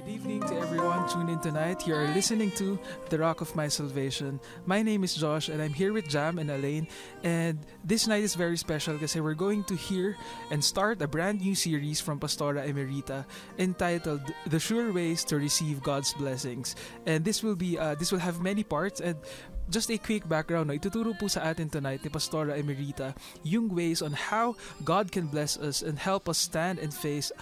Good evening to everyone tuned in tonight. You are listening to The Rock of My Salvation. My name is Josh and I'm here with Jam and Elaine. And this night is very special because we're going to hear and start a brand new series from Pastora Emerita entitled The Sure Ways to Receive God's Blessings. And this will have many parts, and just a quick background, no, ituturo po sa atin tonight ni Pastora Emerita yung ways on how God can bless us and help us stand and face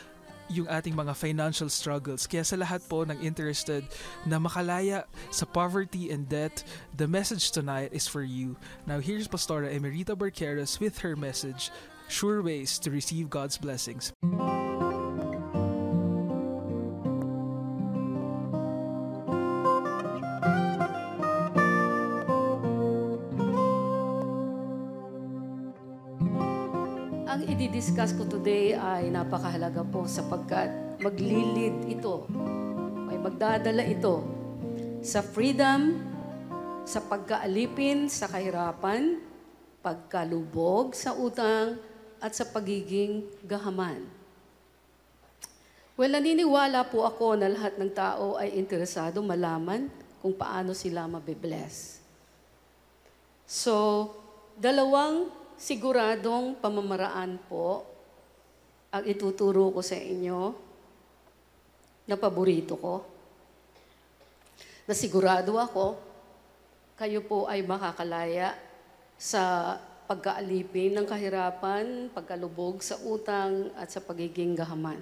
yung ating mga financial struggles. Kaya sa lahat po ng interested na makalaya sa poverty and debt, the message tonight is for you. Now here's Pastora Emerita Barqueras with her message, Sure Ways to Receive God's Blessings. Ang i-discuss ko today ay napakahalaga po sapagkat maglilid ito, ay magdadala ito sa freedom, sa pagkaalipin sa kahirapan, pagkalubog sa utang, at sa pagiging gahaman. Well, naniniwala po ako na lahat ng tao ay interesado malaman kung paano sila mabibless. So, dalawang siguradong pamamaraan po ang ituturo ko sa inyo na paborito ko. Na sigurado ako, kayo po ay makakalaya sa pagkaalipin ng kahirapan, pagkalubog sa utang at sa pagiging gahaman.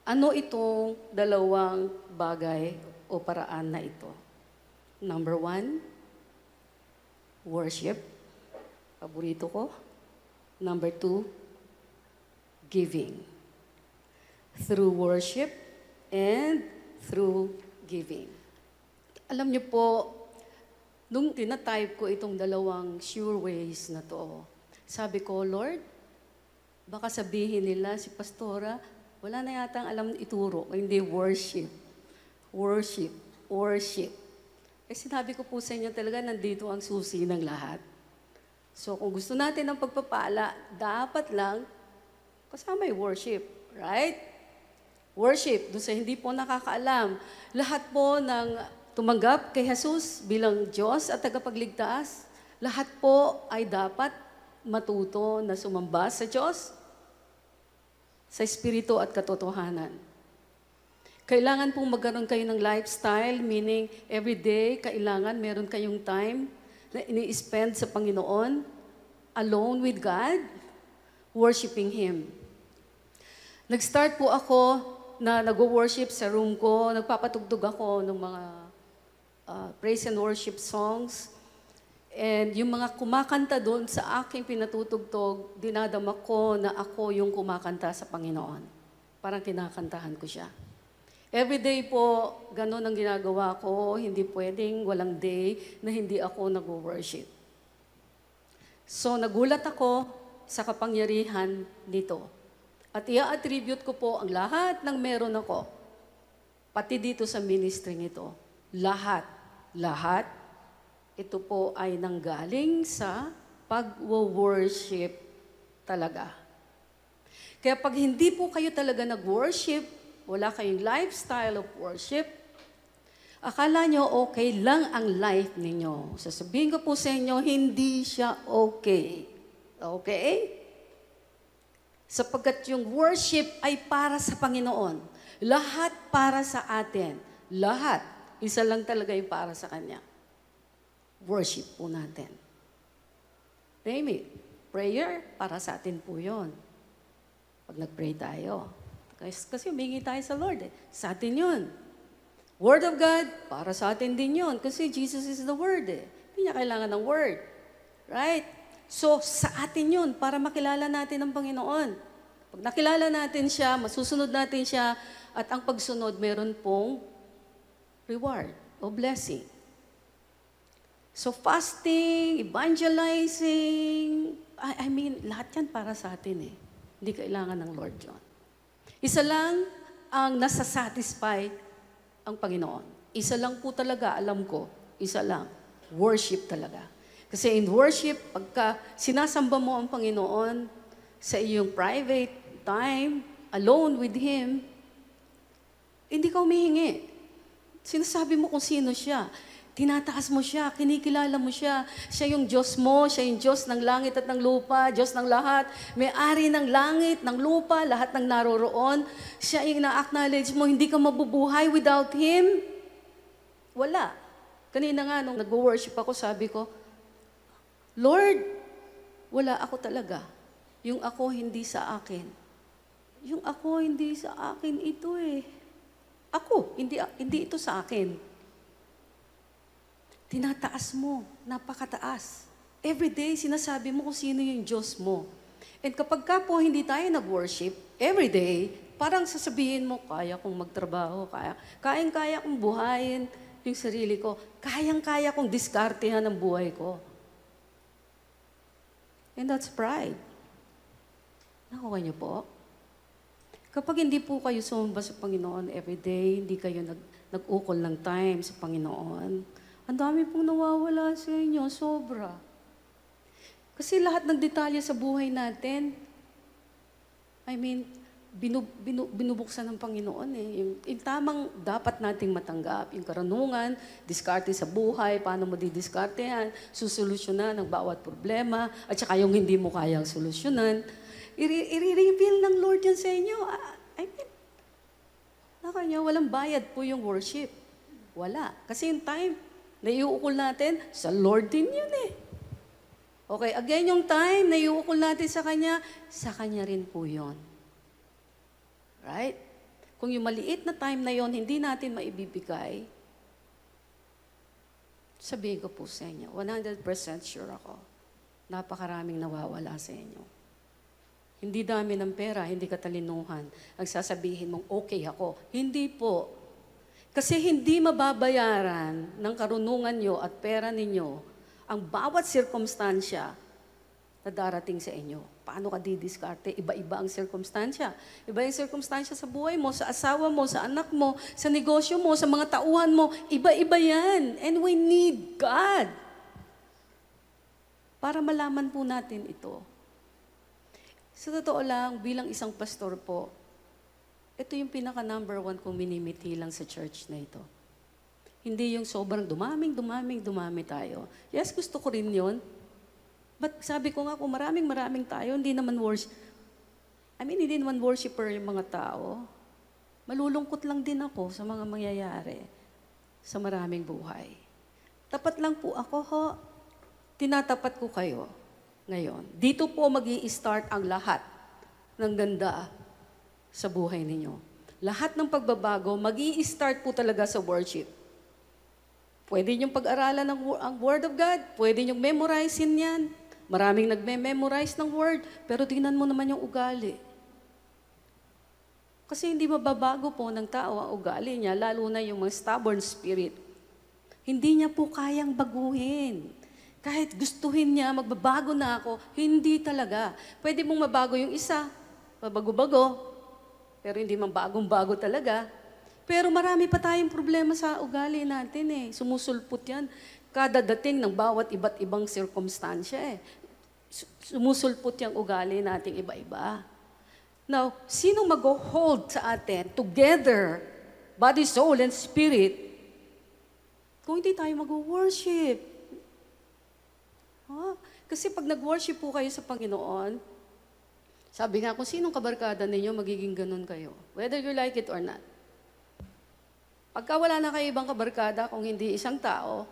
Ano itong dalawang bagay o paraan na ito? Number 1, worship. Paborito ko. Number 2, giving. Through worship and through giving. Alam niyo po, nung tinatype ko itong dalawang sure ways na to, sabi ko, Lord, baka sabihin nila si Pastora, wala na yatang alam ituro, hindi worship. Worship. Worship. Eh sinabi ko po sa inyo talaga, nandito ang susi ng lahat. So kung gusto natin ng pagpapala, dapat lang kasama yung worship, right? Worship, doon sa hindi po nakakaalam. Lahat po ng tumanggap kay Jesus bilang Diyos at tagapagligtas, lahat po ay dapat matuto na sumamba sa Diyos, sa Espiritu at katotohanan. Kailangan pong magkaroon kayo ng lifestyle, meaning every day, kailangan meron kayong time na ini-spend sa Panginoon, alone with God, worshiping Him. Nag-start po ako na nag-worship sa room ko, nagpapatugtog ako ng mga praise and worship songs, and yung mga kumakanta doon sa aking pinatutugtog, dinadama ko na ako yung kumakanta sa Panginoon. Parang kinakantahan ko siya. Every day po, ganun ang ginagawa ko. Hindi pwedeng walang day na hindi ako nag-worship. So, nagulat ako sa kapangyarihan nito. At i-attribute ko po ang lahat ng meron ako, pati dito sa ministry nito. Lahat, ito po ay nanggaling sa pag-worship talaga. Kaya pag hindi po kayo talaga nag-worship, wala kayong lifestyle of worship, akala nyo okay lang ang life ninyo. Sasabihin ko po sa inyo, hindi siya okay. Okay? Sapagkat yung worship ay para sa Panginoon. Lahat para sa atin. Lahat. Isa lang talaga yung para sa Kanya. Worship po natin. Name it. Prayer, para sa atin po yun. Pag nag-pray tayo. Kasi humingi tayo sa Lord. Sa atin yun. Word of God, para sa atin din yun. Kasi Jesus is the Word. Hindi niya kailangan ng Word. Right? So, sa atin yun, para makilala natin ang Panginoon. Pag nakilala natin siya, masusunod natin siya, at ang pagsunod, meron pong reward o blessing. So, fasting, evangelizing, I mean, lahat yan para sa atin eh. Hindi kailangan ng Lord yun. Isa lang ang nasa-satisfy ang Panginoon. Isa lang po talaga, alam ko, isa lang, worship talaga. Kasi in worship, pagka sinasamba mo ang Panginoon sa iyong private time, alone with Him, Hindi ka humihingi. Sinasabi mo kung sino siya. Tinataas mo siya, kinikilala mo siya. Siya yung Diyos mo, siya yung Diyos ng langit at ng lupa, Diyos ng lahat. May-ari ng langit, ng lupa, lahat ng naroroon. Siya yung na-acknowledge mo, hindi ka mabubuhay without Him. Wala. Kanina nga, nung nag-worship ako, sabi ko, Lord, wala ako talaga. Yung ako hindi sa akin. Yung ako hindi sa akin ito eh. Ako, hindi ito sa akin. Tinataas mo, napakataas. Every day, sinasabi mo kung sino yung Diyos mo. And kapag ka po hindi tayo nag-worship, every day, parang sasabihin mo, kaya kong magtrabaho, kayang-kaya kong buhayin yung sarili ko, kayang-kaya kong diskartehan ang buhay ko. And that's pride. Nakuha niyo po? Kapag hindi po kayo sumamba sa Panginoon every day, hindi kayo nag-ukol ng time sa Panginoon, ang dami pong nawawala sa inyo, sobra. Kasi lahat ng detalye sa buhay natin, binubuksan ng Panginoon eh. Yung tamang dapat nating matanggap, yung karunungan, diskarte sa buhay, paano mo didiskartehan, susolusyonan ang bawat problema, at saka yung hindi mo kayang solusyonan, i-reveal ng Lord yan sa inyo. Walang bayad po yung worship. Wala. Kasi yung time, na iuukol natin, sa Lord din yun eh. Okay, again yung time na iuukol natin sa Kanya rin po yun. Right? Kung yung maliit na time na yon hindi natin maibibigay, sabihin ko po sa inyo, 100% sure ako, napakaraming nawawala sa inyo. Hindi dami ng pera, hindi katalinuhan. Ang sasabihin mong, okay ako. Hindi po. Kasi hindi mababayaran ng karunungan nyo at pera ninyo ang bawat sirkumstansya na darating sa inyo. Paano ka didiskarte? Iba-iba ang sirkumstansya. Iba yung sirkumstansya sa buhay mo, sa asawa mo, sa anak mo, sa negosyo mo, sa mga tauhan mo. Iba-iba yan. And we need God. Para malaman po natin ito. Sa totoo lang, bilang isang pastor po, ito yung pinaka-number 1 kong minimiti lang sa church na ito. Hindi yung sobrang dumami tayo. Yes, gusto ko rin yun. But sabi ko nga, kung maraming tayo, hindi naman worshiper yung mga tao. Malulungkot lang din ako sa mga mangyayari sa maraming buhay. Tapat lang po ako, ho. Tinatapat ko kayo ngayon. Dito po mag-i-start ang lahat ng ganda sa buhay ninyo. Lahat ng pagbabago, mag-i-start po talaga sa worship. Pwede niyong pag-aralan ang Word of God, pwede niyong memorizein yan. Maraming nagme-memorize ng Word, pero tingnan mo naman yung ugali. Kasi hindi mababago po ng tao ang ugali niya, lalo na yung mga stubborn spirit. Hindi niya po kayang baguhin. Kahit gustuhin niya, magbabago na ako, hindi talaga. Pwede mong mabago yung isa, mabago-bago, pero hindi man bagong-bago talaga. Pero marami pa tayong problema sa ugali natin eh. Sumusulpot yan. Kada dating ng bawat iba't ibang sirkumstansya eh. Sumusulpot yung ugali nating iba-iba. Now, sino mag-hold sa atin together, body, soul, and spirit, kung hindi tayo mag-worship? Kasi pag nag-worship po kayo sa Panginoon, sabi nga, kung sinong kabarkada ninyo, magiging ganun kayo. Whether you like it or not. Pagka wala na kayo ibang kabarkada, kung hindi isang tao,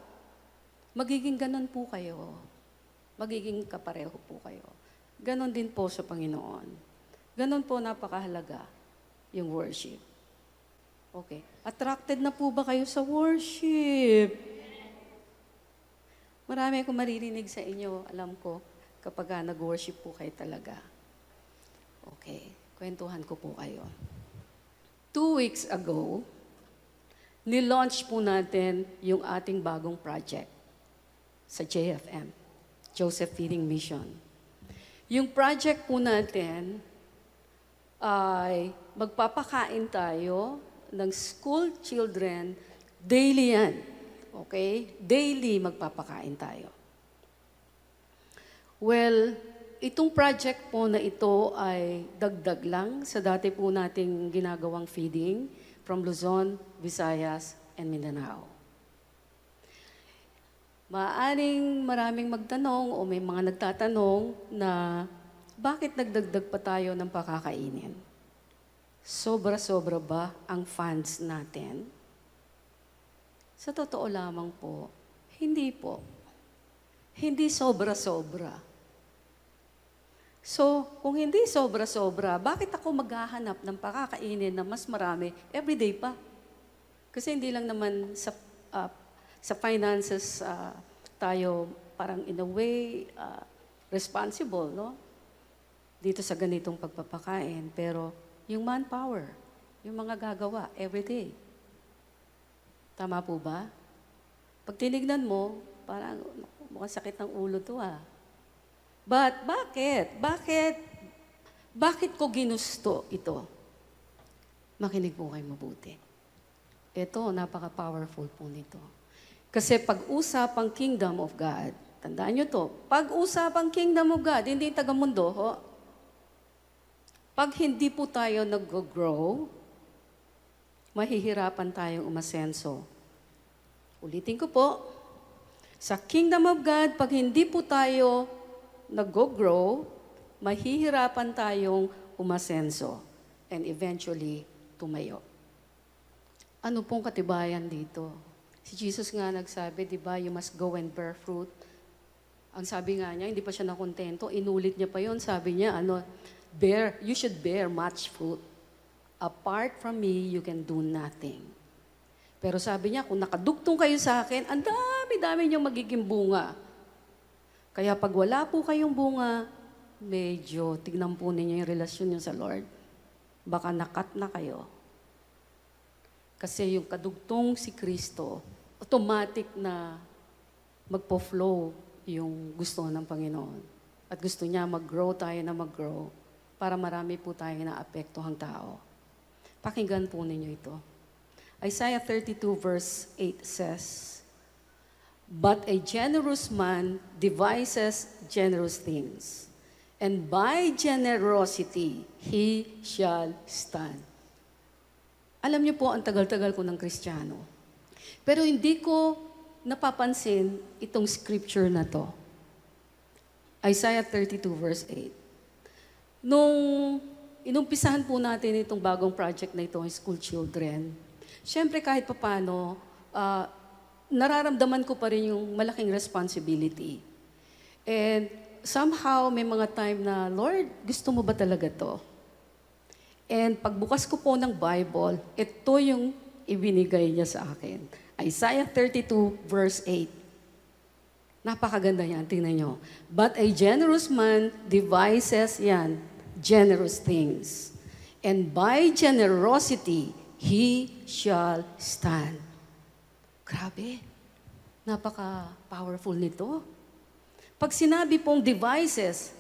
magiging ganun po kayo. Magiging kapareho po kayo. Ganon din po sa Panginoon. Ganon po napakahalaga yung worship. Okay. Attracted na po ba kayo sa worship? Marami akong maririnig sa inyo, alam ko, kapag nag-worship po kayo talaga. Okay, kwentuhan ko po kayo. 2 weeks ago, nilaunch po natin yung ating bagong project sa JFM, Joseph Feeding Mission. Yung project po natin ay magpapakain tayo ng school children daily yan. Okay? Daily magpapakain tayo. Well, itong project po na ito ay dagdag lang sa dati po nating ginagawang feeding. from Luzon, Visayas, and Mindanao. Maaaring maraming magtanong o may mga nagtatanong na bakit nagdagdag pa tayo ng pakakainin? Sobra-sobra ba ang funds natin? Sa totoo lamang po, hindi po. Hindi sobra-sobra. So, kung hindi sobra-sobra, bakit ako maghahanap ng pakakainin na mas marami everyday pa? Kasi hindi lang naman sa finances tayo parang in a way responsible, no? Dito sa ganitong pagpapakain. Pero yung manpower, yung mga gagawa everyday. Tama po ba? Pag tinignan mo, parang mukhang sakit ng ulo to But bakit? Bakit ko ginusto ito? Makinig po kayo mabuti. Ito, napaka-powerful po nito. Kasi pag-usapang kingdom of God, tandaan nyo to, pag-usapang kingdom of God, hindi taga-mundo, ho? Pag hindi po tayo nag-grow, mahihirapan tayong umasenso. Ulitin ko po, sa kingdom of God, pag hindi po tayo nag-grow, mahihirapan tayong umasenso and eventually tumayo. Ano pong katibayan dito? Si Jesus nga nagsabi, di ba, you must go and bear fruit. Ang sabi nga niya, hindi pa siya nakontento, inulit niya pa yon. Sabi niya, you should bear much fruit. Apart from me, you can do nothing. Pero sabi niya, kung nakadugtong kayo sa akin, ang dami-dami niyong magiging bunga. Kaya pag wala po kayong bunga, medyo tignan po ninyo yung relasyon niyo sa Lord. Baka nakat na kayo. Kasi yung kadugtong si Kristo, automatic na magpo-flow yung gusto ng Panginoon. At gusto niya mag-grow tayo na mag-grow para marami po tayo na apektuhang tao. Pakinggan po ninyo ito. Isaiah 32 verse 8 says, "But a generous man devises generous things, and by generosity he shall stand." Alam niyo po, ang tagal-tagal ko ng Kristiyano. Pero hindi ko napapansin itong scripture na to. Isaiah 32 verse 8. Nung inumpisahan po natin itong bagong project na ito, school children, syempre kahit papano, nararamdaman ko pa rin yung malaking responsibility. And somehow, may mga time na, Lord, gusto mo ba talaga to? And pagbukas ko po ng Bible, ito yung ibinigay niya sa akin. Isaiah 32 verse 8. Napakaganda yan, tingnan nyo. But a generous man devises generous things. And by generosity, he shall stand. Grabe. Napaka-powerful nito. Pag sinabi pong devices,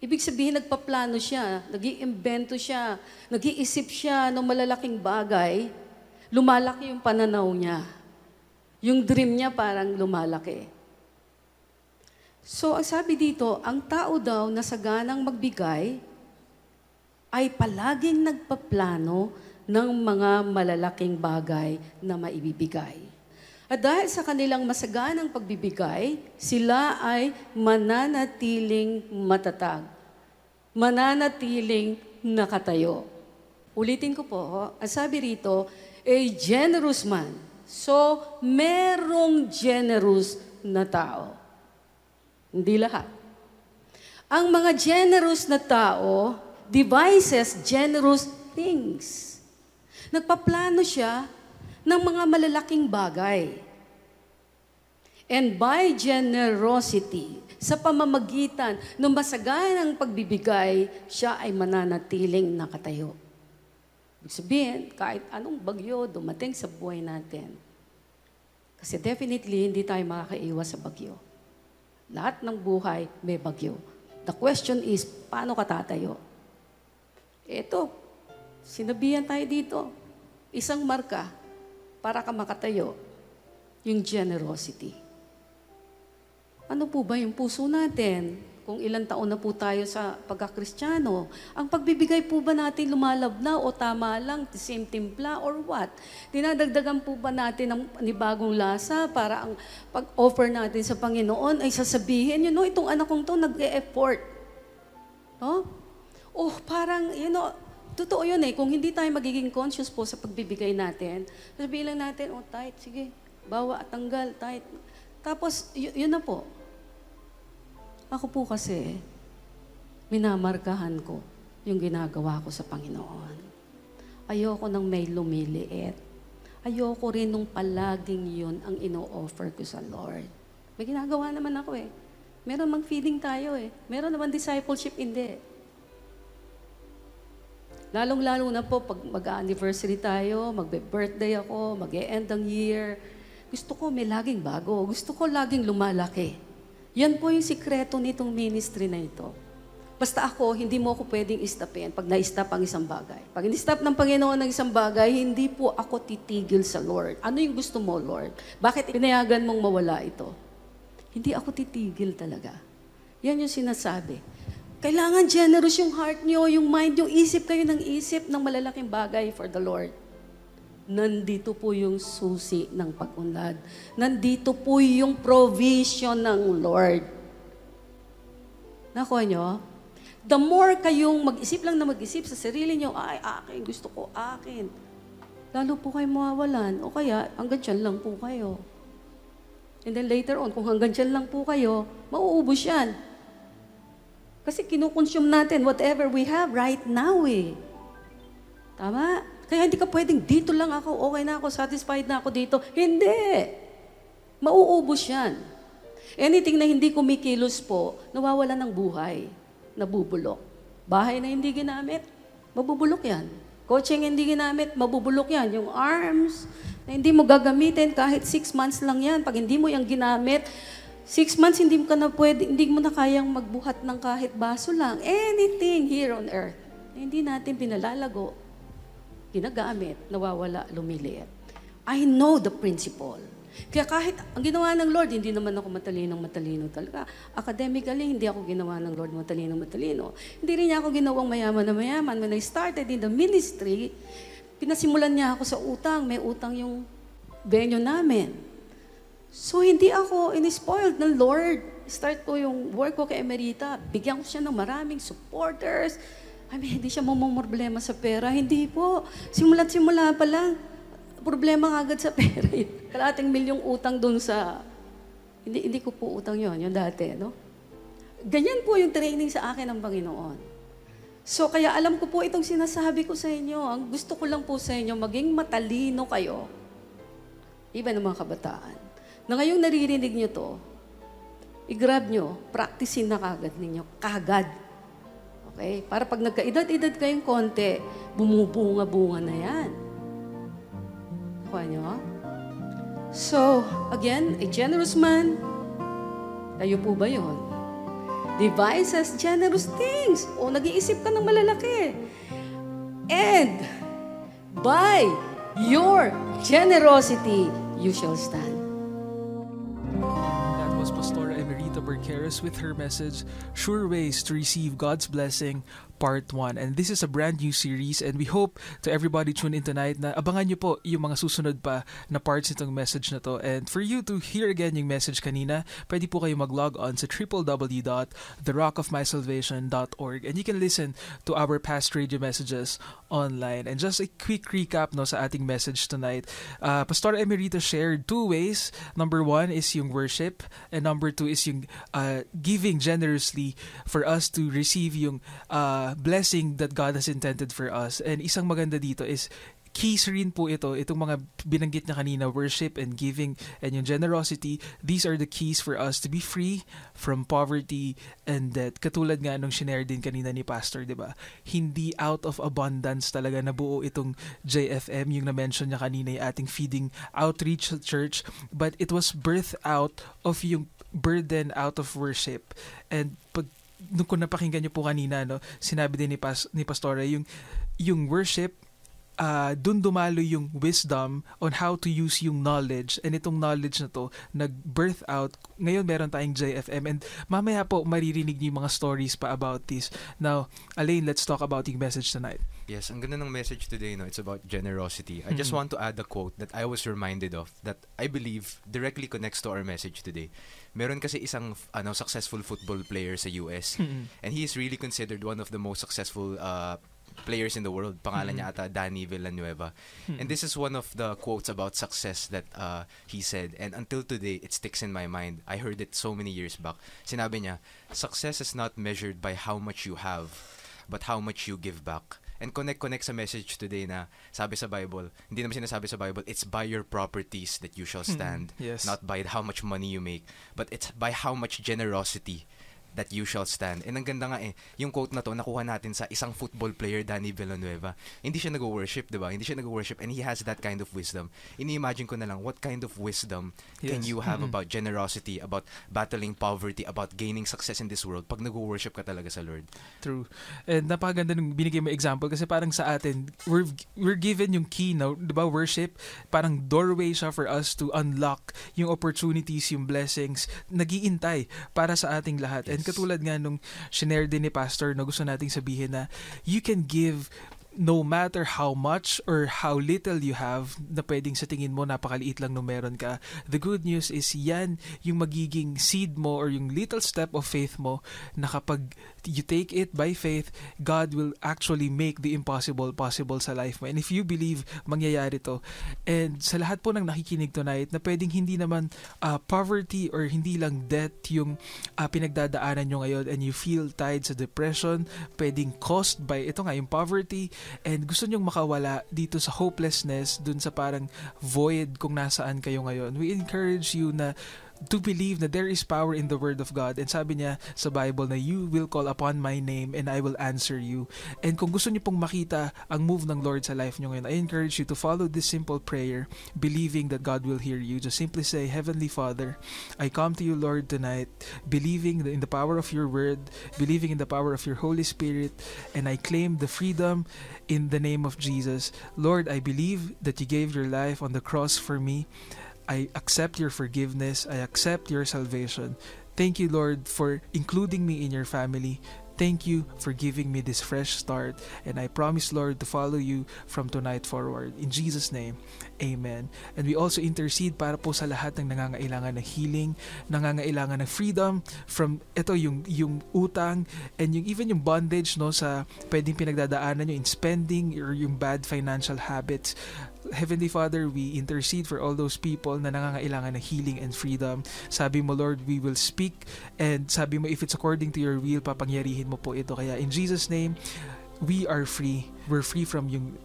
ibig sabihin nagpaplano siya, nag-iimbento siya, nag-iisip siya ng malalaking bagay, lumalaki yung pananaw niya. Yung dream niya parang lumalaki. So, ang sabi dito, ang tao daw na saganang magbigay ay palaging nagpaplano ng mga malalaking bagay na maibibigay. At dahil sa kanilang masaganang pagbibigay, sila ay mananatiling matatag. Mananatiling nakatayo. Ulitin ko po, ang sabi rito, a generous man. So, merong generous na tao. Hindi lahat. Ang mga generous na tao devises generous things. Nagpaplano siya ng mga malalaking bagay. And by generosity, sa pamamagitan ng masaganang pagbibigay, siya ay mananatiling nakatayo. Ibig sabihin, kahit anong bagyo dumating sa buhay natin. Kasi definitely, hindi tayo makakaiwas sa bagyo. Lahat ng buhay may bagyo. The question is, paano ka tatayo? Ito, sinabihan tayo dito. Isang marka para ka makatayo, yung generosity. Ano po ba yung puso natin? kung ilang taon na po tayo sa pagkakristyano. Ang pagbibigay po ba natin lumalab na o tama lang, the same timpla or what? Dinadagdagan po ba natin ng panibagong lasa para ang pag-offer natin sa Panginoon ay sasabihin, itong anak kong to nag-e-effort. No? Oh, parang, totoo yun kung hindi tayo magiging conscious po sa pagbibigay natin, sabihin lang natin, tight, sige, bawa at tanggal, tight. Tapos, yun na po. Ako po kasi, minamarkahan ko yung ginagawa ko sa Panginoon. Ayoko nang may lumiliit. Ayoko rin nung palaging yun ang ino-offer ko sa Lord. May ginagawa naman ako Meron mang feeding tayo Meron naman discipleship, hindi. Lalong-lalo na po pag mag-anniversary tayo, magbe-birthday ako, mag-e-end ang year. Gusto ko may laging bago. Gusto ko laging lumalaki. Yan po yung sikreto nitong ministry na ito. Basta ako, hindi mo ako pwedeng istapin pag na-stop ang isang bagay. Pag in-stop ng Panginoon ng isang bagay, hindi po ako titigil sa Lord. Ano yung gusto mo, Lord? Bakit pinayagan mong mawala ito? Hindi ako titigil talaga. Yan yung sinasabi. Kailangan generous yung heart nyo, yung mind, yung isip kayo ng isip ng malalaking bagay for the Lord. Nandito po yung susi ng pag-unlad. Nandito po yung provision ng Lord. Nakuha nyo? The more kayong mag-isip lang na mag-isip sa sarili nyo, ay, akin, gusto ko, akin. Lalo po kayo mawawalan. O kaya, hanggang dyan lang po kayo. And then later on, kung hanggang dyan lang po kayo, mauubos yan. Kasi kinukonsume natin whatever we have right now Tama? Kaya hindi ka pwedeng, dito lang ako, okay na ako, satisfied na ako dito. Hindi. Mauubos yan. Anything na hindi kumikilos po, nawawala ng buhay, nabubulok. Bahay na hindi ginamit, mabubulok yan. Kotseng hindi ginamit, mabubulok yan. Yung arms, na hindi mo gagamitin kahit 6 months lang yan. Pag hindi mo yung ginamit, 6 months hindi mo na kayang magbuhat ng kahit baso lang. Anything here on earth, hindi natin pinalalago. Ginagamit, nawawala, lumiliit. I know the principle. Kaya kahit ang ginawa ng Lord, hindi naman ako matalino talaga. Academically, hindi ako ginawa ng Lord matalino. Hindi rin niya ako ginawang mayaman na mayaman. When I started in the ministry, pinasimulan niya ako sa utang. May utang yung venue namin. So, hindi ako in-spoiled ng Lord. Start ko yung work ko kay Emerita. Bigyan ko siya ng maraming supporters. Hindi siya problema sa pera. Hindi po. Simula pa lang. Problema agad sa pera. Kalating milyong utang dun sa... Hindi ko po utang yon yung dati, no? Ganyan po yung training sa akin ng Panginoon. So, kaya alam ko po itong sinasabi ko sa inyo. Ang gusto ko lang po sa inyo, maging matalino kayo. Iba ng mga kabataan. Na ngayong naririnig nyo to, i-grab nyo, practicein na kagad ninyo. Kagad. Okay? Para pag nagkaedad-edad kayong konti, bumubunga-bunga na yan. Nakuha nyo? So, again, a generous man, tayo po ba yun? Devises generous things. O, nag-iisip ka ng malalaki. And, by your generosity, you shall stand. Pastora Emerita Berqueras with her message, Sure Ways to Receive God's Blessing, Part 1. And this is a brand new series and we hope to everybody tune in tonight na abangan nyo po yung mga susunod pa na parts nitong message na to. And for you to hear again yung message kanina, pwede po kayo mag-log on sa www.therockofmysalvation.org and you can listen to our past radio messages online. And just a quick recap sa ating message tonight. Pastora Emerita shared 2 ways. Number 1 is yung worship and number 2 is yung giving generously for us to receive yung blessing that God has intended for us. And isang maganda dito is keys rin po itong mga binanggit niya kanina, worship and giving and yung generosity. These are the keys for us to be free from poverty and debt. Katulad nga nung shinare din kanina ni Pastor, di ba? Hindi out of abundance talaga nabuo itong JFM, yung na-mention niya kanina yung ating feeding outreach church, but it was birthed out of yung burden out of worship. And nung kung napakinggan niyo po kanina, no, sinabi din ni Pastora, yung worship dun dumalo yung wisdom on how to use yung knowledge, and itong knowledge na to nag-birth out. Ngayon meron tayong JFM, and mamaya po maririnig niyo yung mga stories pa about this. Now, Alain, let's talk about yung message tonight. Yes, ang ganda ng message today, no? It's about generosity. I just want to add a quote that I was reminded of that I believe directly connects to our message today. Meron kasi isang successful football player sa US, and he is really considered one of the most successful players in the world. Pangalan niya ata Danny Villanueva. And this is one of the quotes about success that he said. And until today, it sticks in my mind. I heard it so many years back. Sinabi niya, success is not measured by how much you have, but how much you give back. And connect sa message today na sabi sa Bible, hindi naman sinasabi sa Bible, it's by your properties that you shall stand. Yes. Not by how much money you make, but it's by how much generosity that you shall stand. And ang ganda nga yung quote na to, nakuha natin sa isang football player, Danny Villanueva. Hindi siya nag-worship, diba? Hindi siya nag-worship, and he has that kind of wisdom. Ini-imagine ko na lang, what kind of wisdom can you have about generosity, about battling poverty, about gaining success in this world pag nag-worship ka talaga sa Lord. True. And napakaganda nung binigay mo example, kasi parang sa atin, we're given yung key, no? Diba? Worship, parang doorway siya for us to unlock yung opportunities, yung blessings, nag-iintay para sa ating lahat. Yes. And katulad nga nung shinare din ni Pastor na gusto nating sabihin na you can give no matter how much or how little you have, na pwedeng sa tingin mo napakaliit lang nung meron ka. The good news is yan yung magiging seed mo or yung little step of faith mo na kapag you take it by faith, God will actually make the impossible possible sa life mo. And if you believe, mangyayari to. And sa lahat po ng nakikinig tonight na pwedeng hindi naman poverty or hindi lang debt yung pinagdadaanan nyo ngayon, and you feel tied sa depression, pwedeng caused by ito nga yung poverty, and gusto nyong makawala dito sa hopelessness, dun sa parang void kung nasaan kayo ngayon, we encourage you na to believe that there is power in the Word of God. And sabi niya sa Bible na you will call upon my name and I will answer you. And kung gusto niyo pong makita ang move ng Lord sa life niyo ngayon, I encourage you to follow this simple prayer, believing that God will hear you. Just simply say, Heavenly Father, I come to you, Lord, tonight, believing in the power of your Word, believing in the power of your Holy Spirit, and I claim the freedom in the name of Jesus. Lord, I believe that you gave your life on the cross for me. I accept your forgiveness. I accept your salvation. Thank you, Lord, for including me in your family. Thank you for giving me this fresh start. And I promise, Lord, to follow you from tonight forward. In Jesus' name, amen. And we also intercede para po sa lahat ng nangangailangan ng healing, nangangailangan ng freedom from ito yung utang, and even yung bondage, no, sa pwedeng pinagdadaanan nyo in spending or yung bad financial habits. Heavenly Father, we intercede for all those people na nangangailangan ng healing and freedom. Sabi mo, Lord, we will speak, and sabi mo, if it's according to your will, papangyarihin mo po ito. Kaya in Jesus' name, we are free. We're free from yung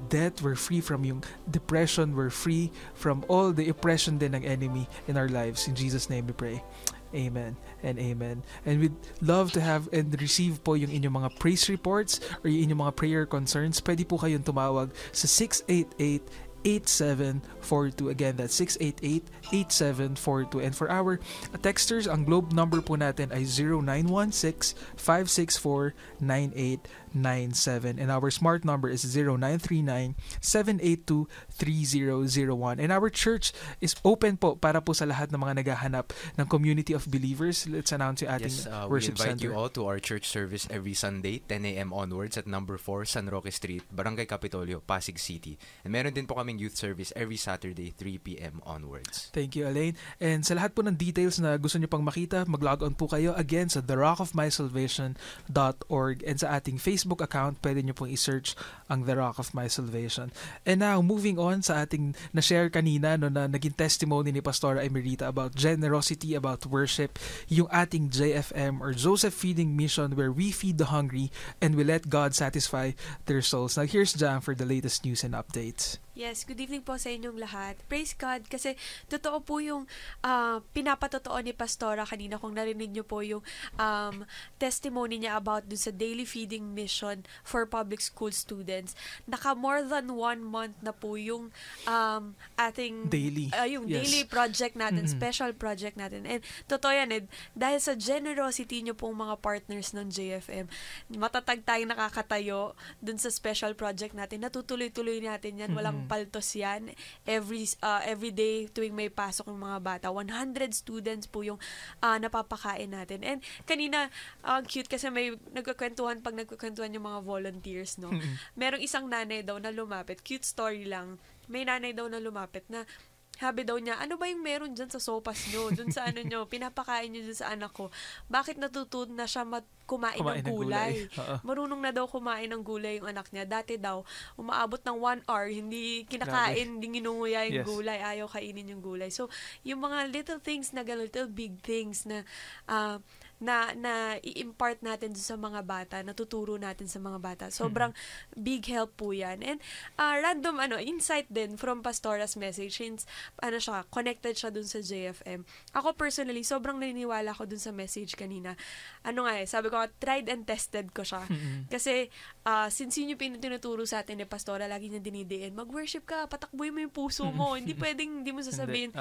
debt. We're free from yung depression. We're free from all the oppression din ng enemy in our lives. In Jesus' name we pray. Amen and amen. And we'd love to have and receive po yung inyong mga praise reports or yung inyong mga prayer concerns. Pwede po kayong tumawag sa 688-8742. Again, that's 688-8742. And for our texters, ang globe number po natin ay 0916-564-9897. And our smart number is 0939-782-3001. And our church is open po para po sa lahat ng mga naghahanap ng community of believers. Let's announce yung ating worship we invite center. you all to our church service every Sunday, 10 a.m. onwards at number 4 San Roque Street, Barangay Capitolio, Pasig City. And meron din po kaming youth service every Saturday, 3 p.m. onwards. Thank you, Alain. And sa lahat po ng details na gusto niyo pang makita, mag-log on po kayo again sa therockofmysalvation.org, and sa ating Facebook account, pwede niyo pong i-search ang The Rock of My Salvation. And now, moving on sa ating na-share kanina, no, na naging testimony ni Pastora Emerita about generosity, about worship, yung ating JFM or Joseph Feeding Mission, where we feed the hungry and we let God satisfy their souls. Now, here's Jam for the latest news and updates. Yes, good evening po sa inyong lahat. Praise God kasi totoo po yung pinapatotoo ni Pastora kanina kung narinig niyo po yung testimony niya about dun sa daily feeding mission for public school students. Naka more than 1 month na po yung ating yung daily project natin, special project natin. And totoo yan dahil sa generosity niyo pong mga partners ng JFM, matatag tayong nakakatayo dun sa special project natin. Natutuloy-tuloy natin yan. Walang paltos yan. Every day tuwing may pasok ng mga bata, 100 students po yung napapakain natin. And kanina, cute kasi may nagkukwentuhan yung mga volunteers, no? Merong isang nanay daw na lumapit, cute story lang, may nanay daw na lumapit na sabi daw niya, ano ba yung meron dyan sa sopas nyo? Dun sa ano nyo, pinapakain nyo dun sa anak ko. Bakit natutunan na siya kumain ng gulay? Marunong na daw kumain ng gulay yung anak niya. Dati daw, umaabot ng 1 hour, hindi kinakain, hindi ginunguya yung gulay, ayaw kainin yung gulay. So, yung mga little things na little big things na i-impart natin sa mga bata, natuturo natin sa mga bata. Sobrang big help po yan. And random insight din from Pastora's message since connected siya dun sa JFM. Ako personally, sobrang naniniwala ko dun sa message kanina. Sabi ko, tried and tested ko siya. Kasi since yun yung tinuturo sa atin ni Pastora, lagi niya dinidiin, mag-worship ka, patakboy mo yung puso mo. Hindi pwedeng, hindi mo sasabihin.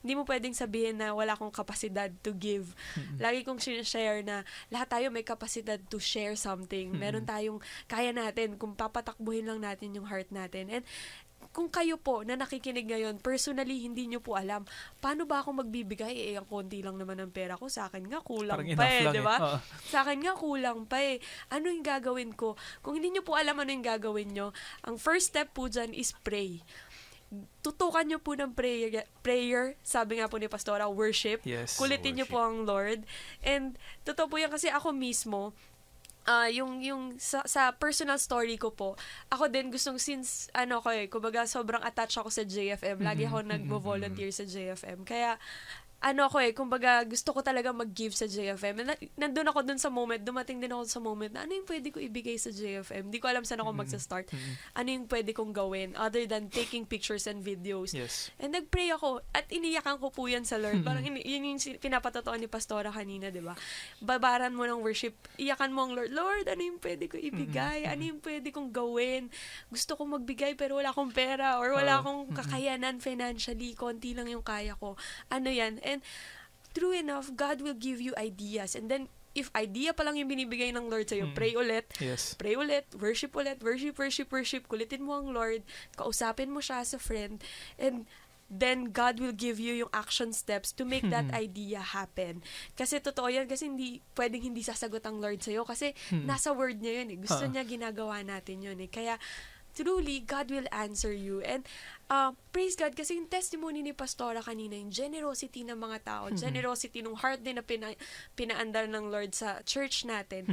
Hindi mo pwedeng sabihin na wala akong kapasidad to give. Lagi kong sinashare na lahat tayo may kapasidad to share something. Meron tayong kaya natin kung papatakbuhin lang natin yung heart natin. And kung kayo po na nakikinig ngayon, personally, hindi nyo po alam, paano ba ako magbibigay? Ang konti lang naman ng pera ko. Sa akin nga, kulang parang pa di ba? Sa akin nga, kulang pa Ano yung gagawin ko? Kung hindi nyo po alam ano yung gagawin nyo, ang first step po dyan is pray. Tutukan nyo po ng prayer, sabi nga po ni Pastora, worship. Yes, kulitin nyo po ang Lord. And totoo po yan kasi ako mismo, sa personal story ko po, ako din gustong since kumbaga sobrang attached ako sa JFM. Lagi ako nagvo-volunteer sa JFM. Kaya kumbaga gusto ko talaga mag-give sa JFM. Nandun ako dun sa moment, dumating din ako sa moment na ano yung pwede ko ibigay sa JFM? Hindi ko alam saan ako magsa-start. Ano yung pwede kong gawin other than taking pictures and videos. Yes. And nag-pray ako at iniyakan ko po yan sa Lord. Parang yun yung pinapatotoo ni Pastora kanina, di ba? Babaran mo ng worship, iyakan mo ang Lord. Lord, ano yung pwede ko ibigay? Ano yung pwede kong gawin? Gusto kong magbigay pero wala akong pera or wala akong kakayanan financially. Konti lang yung kaya ko. Ano yan? And true enough, God will give you ideas. And then, if idea pa lang yung binibigay ng Lord sa'yo, pray ulit. Yes. Pray ulit. Worship ulit. Worship. Kulitin mo ang Lord. Kausapin mo siya as a friend. And then, God will give you yung action steps to make that idea happen. Kasi totoo yan. Kasi pwedeng hindi sasagot ang Lord sa'yo. Kasi nasa word niya yun Gusto niya ginagawa natin yun Kaya, truly, God will answer you. And praise God, kasi yung testimony ni Pastora kanina, yung generosity ng mga tao, generosity ng heart din na pinaandar ng Lord sa church natin.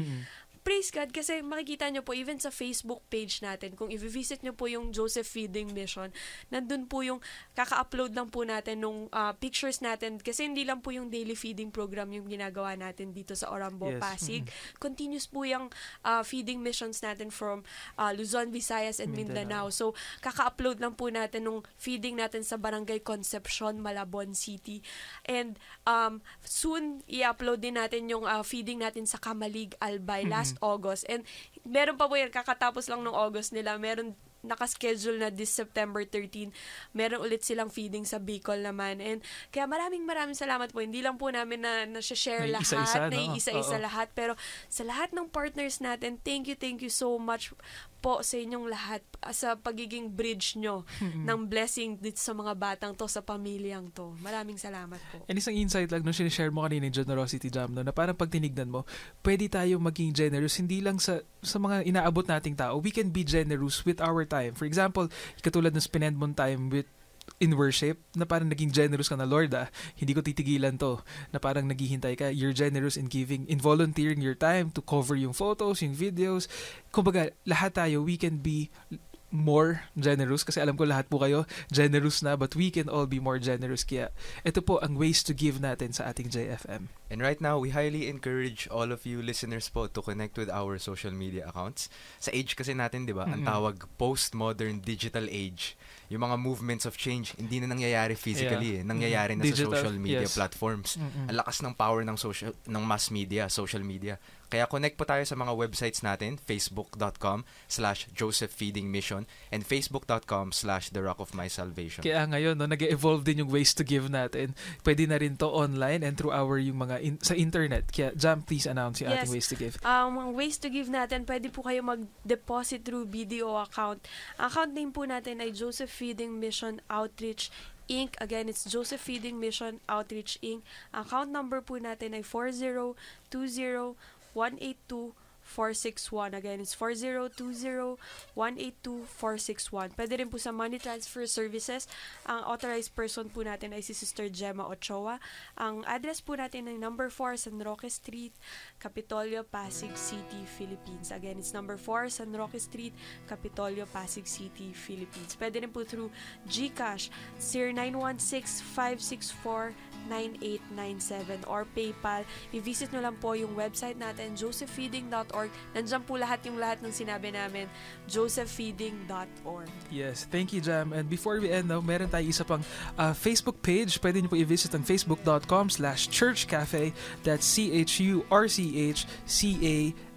Praise God, kasi makikita nyo po, even sa Facebook page natin, kung i-visit nyo po yung Joseph Feeding Mission, nandun po yung, kaka-upload lang po natin nung pictures natin, kasi hindi lang po yung daily feeding program yung ginagawa natin dito sa Orambo, Pasig. Continuous po yung feeding missions natin from Luzon, Visayas, and Mindanao. So, kaka-upload lang po natin nung feeding natin sa Barangay Concepcion, Malabon City. And soon, i-upload din natin yung feeding natin sa Kamalig, Albay, last August. And meron pa po yan, kakatapos lang ng August nila, meron naka-schedule na this September 13. Meron ulit silang feeding sa Bicol naman. And kaya maraming salamat po. Hindi lang po namin na share lahat, na isa-isa lahat. Pero sa lahat ng partners natin, thank you so much po sa inyong lahat sa pagiging bridge nyo ng blessing dito sa mga batang to, sa pamilyang to. Maraming salamat po. And isang insight lang nung sinishare mo kanina yung generosity jam, no, na parang pag tinignan mo, pwede tayo maging generous hindi lang sa mga inaabot nating tao. We can be generous with our time. For example, katulad ng spend mong time in worship, na parang naging generous ka na, Lord, hindi ko titigilan to, na parang naghihintay ka, you're generous in giving, in volunteering your time to cover yung photos, yung videos. Kumbaga, lahat tayo, we can be more generous kasi alam ko lahat po kayo generous na, but we can all be more generous. Kaya ito po ang ways to give natin sa ating JFM. And right now, we highly encourage all of you listeners po to connect with our social media accounts. Sa age kasi natin, di ba, ang tawag postmodern digital age. Yung mga movements of change, hindi na nangyayari physically. Nangyayari na Digital, sa social media yes. platforms. Ang lakas ng power ng mass media, social media. Kaya connect po tayo sa mga websites natin, facebook.com/Joseph Feeding Mission and facebook.com/The Rock of My Salvation. Kaya ngayon, no, nag-evolve din yung ways to give natin. Pwede na rin to online and through our yung mga sa internet. Kaya Jam, please announce yung ating ways to give. Ang ways to give natin, pwede po kayo mag-deposit through BDO account. Ang account name po natin ay Joseph Feeding Mission Outreach Inc. Again, it's Joseph Feeding Mission Outreach Inc. Account number po natin ay 4020-182-461. Again, it's 4020-182-461. Pwede rin po sa money transfer services. Ang authorized person po natin ay si Sister Gemma Ochoa. Ang address po natin ay number 4 San Roque Street, Capitolio, Pasig City, Philippines. Again, it's number 4 San Roque Street, Capitolio, Pasig City, Philippines. Pwede rin po through GCash 0916-564-9897 or PayPal. I-visit nyo lang po yung website natin, josephfeeding.org. Nandiyan po lahat ng sinabi namin, josephfeeding.org. Yes, thank you, Jam. And before we end, no, meron tayo isa pang Facebook page. Pwede niyo po i-visit ang facebook.com/churchcafe. That's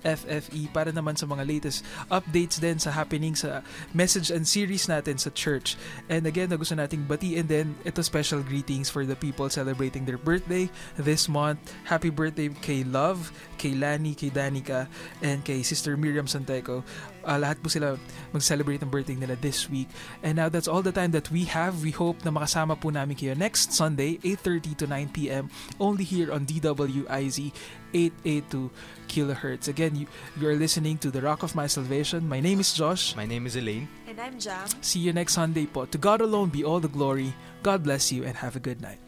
CHURCHCAFFE para naman sa mga latest updates din sa happening sa message and series natin sa church. And again, gusto nating batiin din ito special greetings for the people celebrating their birthday this month. Happy birthday kay Love, kay Lani, kay Danica, and kay Sister Miriam Santeco. Lahat po sila mag-celebrate ng birthday nila this week. And now that's all the time that we have. We hope na makasama po namin kayo next Sunday, 8:30 to 9 p.m. only here on DWIZ 882 kilohertz. Again, you are listening to The Rock of My Salvation. My name is Josh. My name is Elaine. And I'm Jam. See you next Sunday po. To God alone be all the glory. God bless you and have a good night.